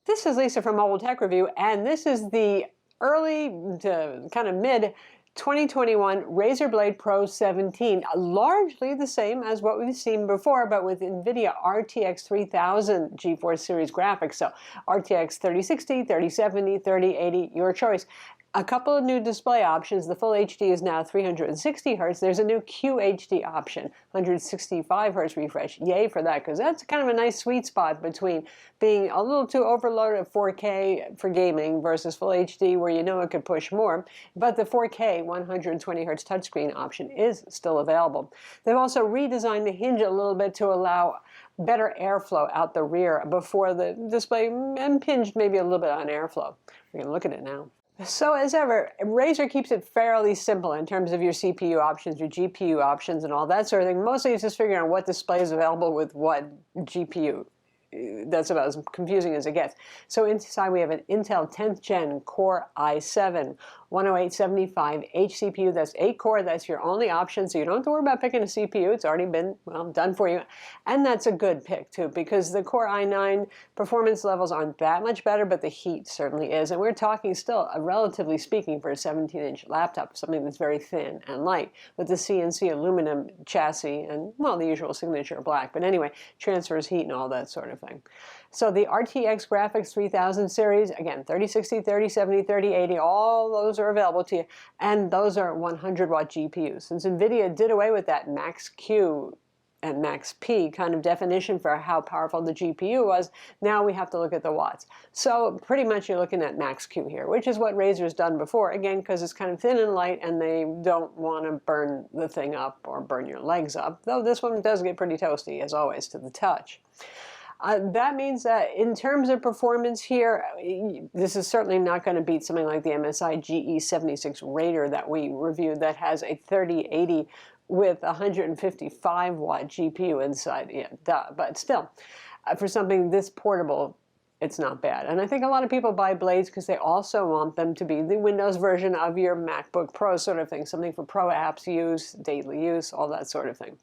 This is Lisa from Mobile Tech Review, and this is the early to kind of mid 2021 Razer Blade Pro 17, largely the same as what we've seen before, but with NVIDIA RTX 3000 GeForce series graphics. So RTX 3060, 3070, 3080, your choice. A couple of new display options. The Full HD is now 360 Hz. There's a new QHD option, 165 Hz refresh. Yay for that, because that's kind of a nice sweet spot between being a little too overloaded at 4K for gaming versus Full HD, where you know it could push more. But the 4K 120 Hz touchscreen option is still available. They've also redesigned the hinge a little bit to allow better airflow out the rear. Before, the display impinged maybe a little bit on airflow. We're going to look at it now. So as ever, Razer keeps it fairly simple in terms of your CPU options, your GPU options, and all that sort of thing. Mostly it's just figuring out what display is available with what GPU. That's about as confusing as it gets. So inside we have an Intel 10th Gen Core i7 10875H CPU. That's 8-core. That's your only option, so you don't have to worry about picking a CPU. It's already been, well, done for you. And that's a good pick, too, because the Core i9 performance levels aren't that much better, but the heat certainly is. And we're talking still, relatively speaking, for a 17-inch laptop, something that's very thin and light, with the CNC aluminum chassis and, well, the usual signature black. But anyway, transfers heat and all that sort of thing. So the RTX Graphics 3000 series, again, 3060, 3070, 3080, all those are available to you. And those are 100-watt GPUs. Since NVIDIA did away with that max Q and max P kind of definition for how powerful the GPU was, now we have to look at the watts. So pretty much you're looking at max Q here, which is what Razer's done before, again, because it's kind of thin and light and they don't want to burn the thing up or burn your legs up, though this one does get pretty toasty, as always, to the touch. That means that in terms of performance here, this is certainly not going to beat something like the MSI GE76 Raider that we reviewed that has a 3080 with 155-watt GPU inside. Yeah, duh. But still, for something this portable, it's not bad. And I think a lot of people buy Blades because they also want them to be the Windows version of your MacBook Pro sort of thing, something for pro apps use, daily use, all that sort of thing.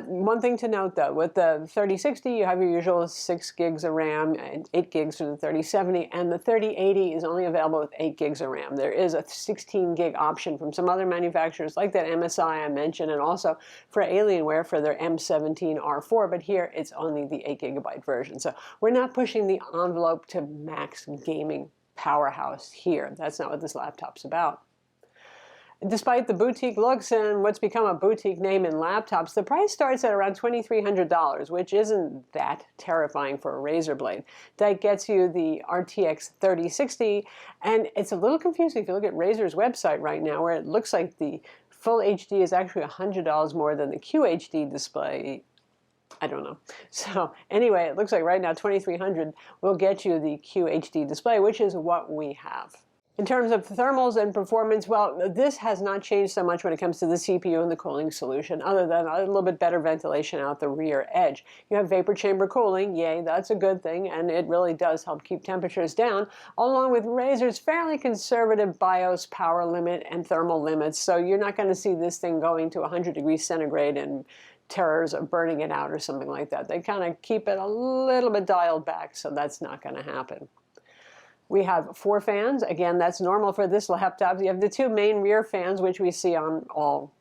One thing to note, though, with the 3060, you have your usual 6 gigs of RAM and 8 gigs for the 3070, and the 3080 is only available with 8 gigs of RAM. There is a 16 gig option from some other manufacturers, like that MSI I mentioned, and also for Alienware for their M17R4, but here it's only the 8 gigabyte version. So we're not pushing the envelope to max gaming powerhouse here. That's not what this laptop's about. Despite the boutique looks and what's become a boutique name in laptops, the price starts at around $2,300, which isn't that terrifying for a Razer Blade. That gets you the RTX 3060, and it's a little confusing if you look at Razer's website right now, where it looks like the Full HD is actually $100 more than the QHD display. I don't know. So anyway, it looks like right now $2,300 will get you the QHD display, which is what we have. In terms of thermals and performance, well, this has not changed so much when it comes to the CPU and the cooling solution, other than a little bit better ventilation out the rear edge. You have vapor chamber cooling, yay, that's a good thing, and it really does help keep temperatures down, along with Razer's fairly conservative BIOS power limit and thermal limits, so you're not going to see this thing going to 100 degrees centigrade and terrors of burning it out or something like that. They kind of keep it a little bit dialed back, so that's not going to happen. We have 4 fans. Again, that's normal for this laptop. You have the 2 main rear fans, which we see on all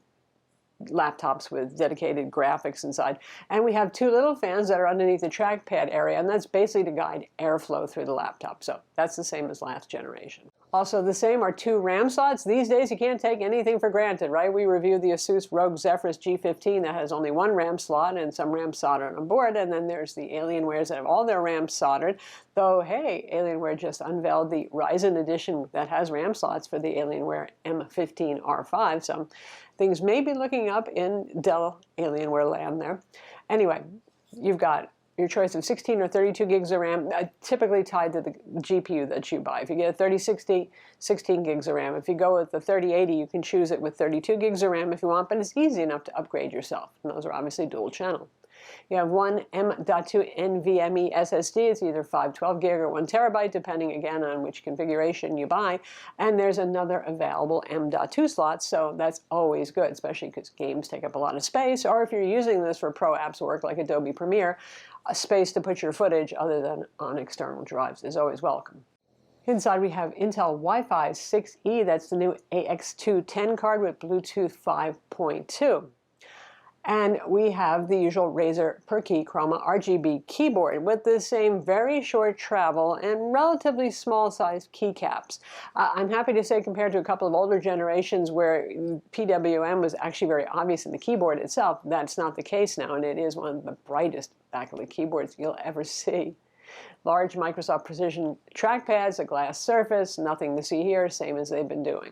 laptops with dedicated graphics inside. And we have 2 little fans that are underneath the trackpad area, and that's basically to guide airflow through the laptop. So that's the same as last generation. Also the same are 2 RAM slots. These days you can't take anything for granted, right? We reviewed the Asus ROG Zephyrus G15 that has only 1 RAM slot and some RAM soldered on board, and then there's the Alienwares that have all their RAM soldered. Though, hey, Alienware just unveiled the Ryzen edition that has RAM slots for the Alienware M15R5, so things may be looking up in Dell Alienware land there. Anyway, you've got your choice of 16 or 32 gigs of RAM, typically tied to the GPU that you buy. If you get a 3060, 16 gigs of RAM. If you go with the 3080, you can choose it with 32 gigs of RAM if you want, but it's easy enough to upgrade yourself. And those are obviously dual channel. You have one M.2 NVMe SSD. It's either 512 gig or 1 terabyte, depending again on which configuration you buy. And there's another available M.2 slot, so that's always good, especially because games take up a lot of space, or if you're using this for pro apps work like Adobe Premiere, a space to put your footage other than on external drives is always welcome. Inside we have Intel Wi-Fi 6E, that's the new AX210 card with Bluetooth 5.2. And we have the usual Razer Chroma RGB keyboard with the same very short travel and relatively small sized keycaps. I'm happy to say compared to a couple of older generations where PWM was actually very obvious in the keyboard itself, that's not the case now, and it is one of the brightest backlit keyboards you'll ever see. Large Microsoft Precision trackpads, a glass surface, nothing to see here, same as they've been doing.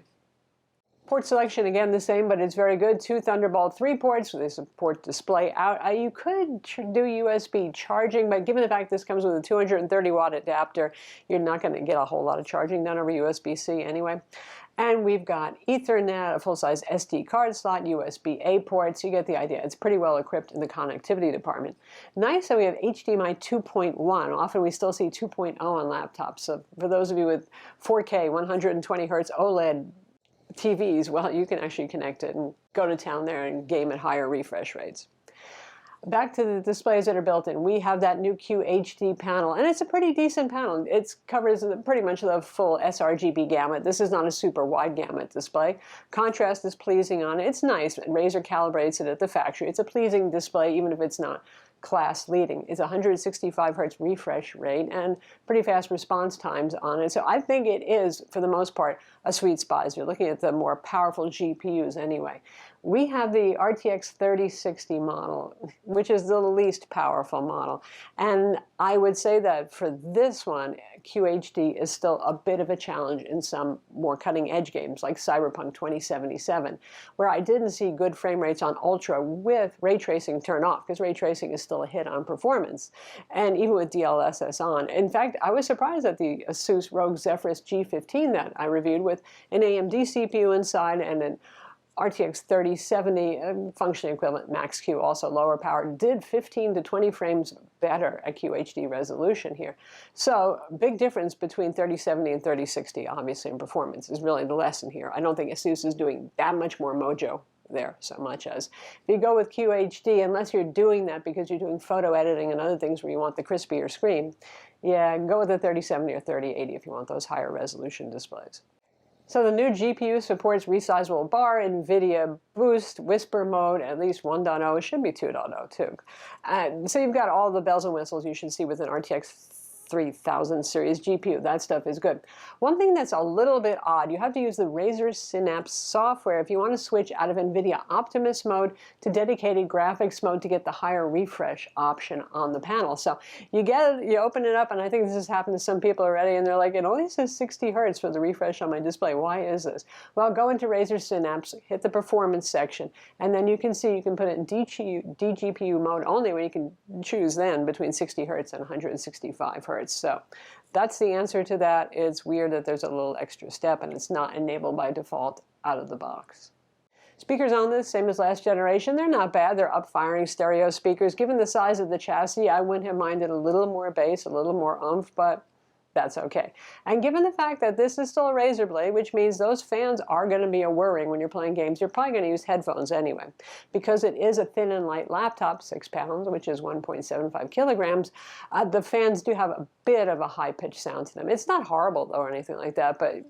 Port selection, again, the same, but it's very good. 2 Thunderbolt 3 ports, so they support display out. You could do USB charging, but given the fact this comes with a 230-watt adapter, you're not going to get a whole lot of charging done over USB-C anyway. And we've got Ethernet, a full-size SD card slot, USB-A ports. You get the idea. It's pretty well equipped in the connectivity department. Nice that we have HDMI 2.1. Often we still see 2.0 on laptops. So for those of you with 4K, 120 hertz OLED TVs, well, you can actually connect it and go to town there and game at higher refresh rates. Back to the displays that are built in, we have that new QHD panel, and it's a pretty decent panel. It covers pretty much the full sRGB gamut. This is not a super wide gamut display. Contrast is pleasing on it. It's nice. Razer calibrates it at the factory. It's a pleasing display, even if it's not class leading. It's 165 hertz refresh rate and pretty fast response times on it. So I think it is, for the most part, a sweet spot as you're looking at the more powerful GPUs anyway. We have the RTX 3060 model, which is the least powerful model. And I would say that for this one, QHD is still a bit of a challenge in some more cutting-edge games like Cyberpunk 2077, where I didn't see good frame rates on Ultra with ray tracing turned off, because ray tracing is still a hit on performance, and even with DLSS on. In fact, I was surprised at the Asus ROG Zephyrus G15 that I reviewed with an AMD CPU inside and an RTX 3070, functionally equivalent Max-Q, also lower power, did 15 to 20 frames better at QHD resolution here. So big difference between 3070 and 3060, obviously, in performance is really the lesson here. I don't think Asus is doing that much more mojo there so much as. If you go with QHD, unless you're doing that because you're doing photo editing and other things where you want the crispier screen, yeah, go with the 3070 or 3080 if you want those higher resolution displays. So the new GPU supports resizable bar, NVIDIA Boost, Whisper mode, at least 1.0. It should be 2.0 too. So you've got all the bells and whistles you should see with an RTX 3000 series GPU. That stuff is good. One thing that's a little bit odd, you have to use the Razer Synapse software if you want to switch out of NVIDIA Optimus mode to dedicated graphics mode to get the higher refresh option on the panel. So you open it up, and I think this has happened to some people already, and they're like, it only says 60 hertz for the refresh on my display. Why is this? Well, go into Razer Synapse, hit the performance section, and then you can see you can put it in DGPU mode only, where you can choose then between 60 hertz and 165 hertz. So that's the answer to that. It's weird that there's a little extra step and it's not enabled by default out of the box. Speakers on this, same as last generation, they're not bad. They're up-firing stereo speakers. Given the size of the chassis, I wouldn't have minded a little more bass, a little more oomph, but that's okay. And given the fact that this is still a Razer Blade, which means those fans are going to be a whirring when you're playing games, you're probably going to use headphones anyway. Because it is a thin and light laptop, 6 pounds, which is 1.75 kilograms, the fans do have a bit of a high-pitched sound to them. It's not horrible, though, or anything like that, but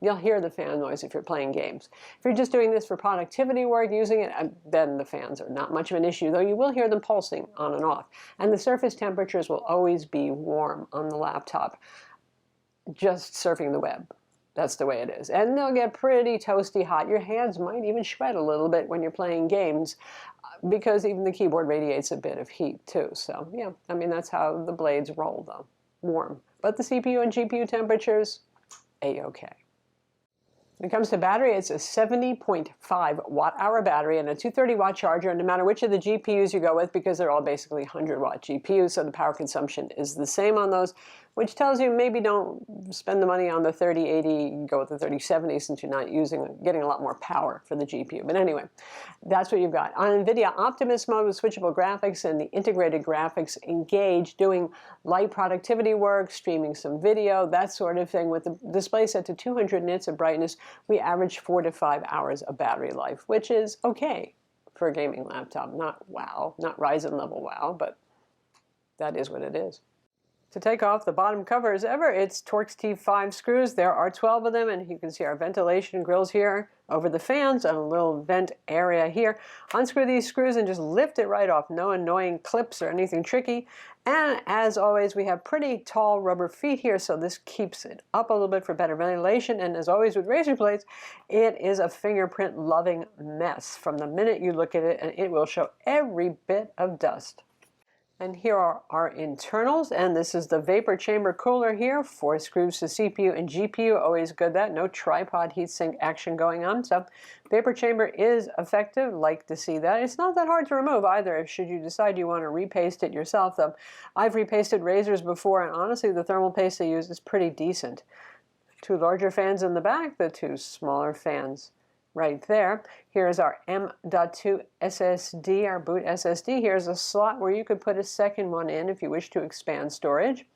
you'll hear the fan noise if you're playing games. If you're just doing this for productivity work, using it, then the fans are not much of an issue, though you will hear them pulsing on and off. And the surface temperatures will always be warm on the laptop. Just surfing the web. That's the way it is. And they'll get pretty toasty hot. Your hands might even sweat a little bit when you're playing games because even the keyboard radiates a bit of heat too. So yeah, I mean, that's how the blades roll though, warm. But the CPU and GPU temperatures, A-okay. When it comes to battery, it's a 70.5 watt-hour battery and a 230-watt charger, and no matter which of the GPUs you go with, because they're all basically 100-watt GPUs, so the power consumption is the same on those. which tells you maybe don't spend the money on the 3080, go with the 3070 since you're not getting a lot more power for the GPU. But anyway, that's what you've got. On NVIDIA Optimus mode with switchable graphics and the integrated graphics engaged, doing light productivity work, streaming some video, that sort of thing. With the display set to 200 nits of brightness, we average 4 to 5 hours of battery life, which is okay for a gaming laptop. Not wow, not Ryzen level wow, but that is what it is. To take off the bottom cover as ever, it's Torx T5 screws. There are 12 of them, and you can see our ventilation grills here over the fans and a little vent area here. Unscrew these screws and just lift it right off. No annoying clips or anything tricky. And as always, we have pretty tall rubber feet here, so this keeps it up a little bit for better ventilation. And as always with Razer blades, it is a fingerprint-loving mess. From the minute you look at it, and it will show every bit of dust. And here are our internals, and this is the vapor chamber cooler here. 4 screws to CPU and GPU, always good that. No tripod heatsink action going on. So vapor chamber is effective, like to see that. It's not that hard to remove either, should you decide you want to repaste it yourself. Though I've repasted Razers before, and honestly the thermal paste they use is pretty decent. 2 larger fans in the back, the 2 smaller fans right there. Here's our M.2 SSD, our boot SSD. Here's a slot where you could put a second one in if you wish to expand storage.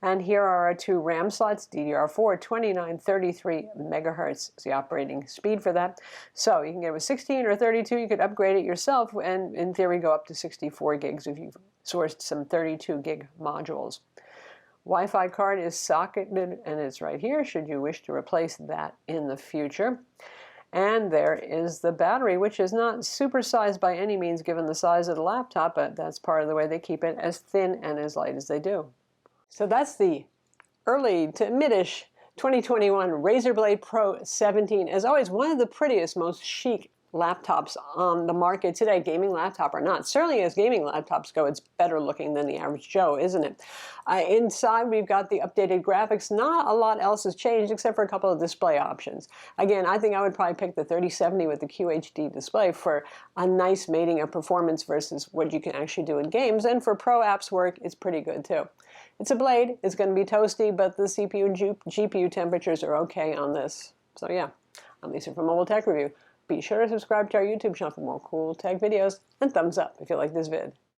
And here are our 2 RAM slots, DDR4, 2933 megahertz is the operating speed for that. So you can get it with 16 or 32. You could upgrade it yourself and in theory go up to 64 gigs if you've sourced some 32 gig modules. Wi-Fi card is socketed and it's right here should you wish to replace that in the future. And there is the battery, which is not supersized by any means given the size of the laptop, but that's part of the way they keep it as thin and as light as they do. So that's the early to mid-ish 2021 Razer Blade Pro 17. As always, one of the prettiest, most chic laptops on the market today, gaming laptop or not. Certainly as gaming laptops go, it's better looking than the average Joe, isn't it? Inside, we've got the updated graphics. Not a lot else has changed except for a couple of display options. Again, I think I would probably pick the 3070 with the QHD display for a nice mating of performance versus what you can actually do in games. And for pro apps work, it's pretty good too. It's a Blade. It's going to be toasty, but the CPU and GPU temperatures are okay on this. So yeah, I'm Lisa from Mobile Tech Review. Be sure to subscribe to our YouTube channel for more cool tech videos, and thumbs up if you like this vid.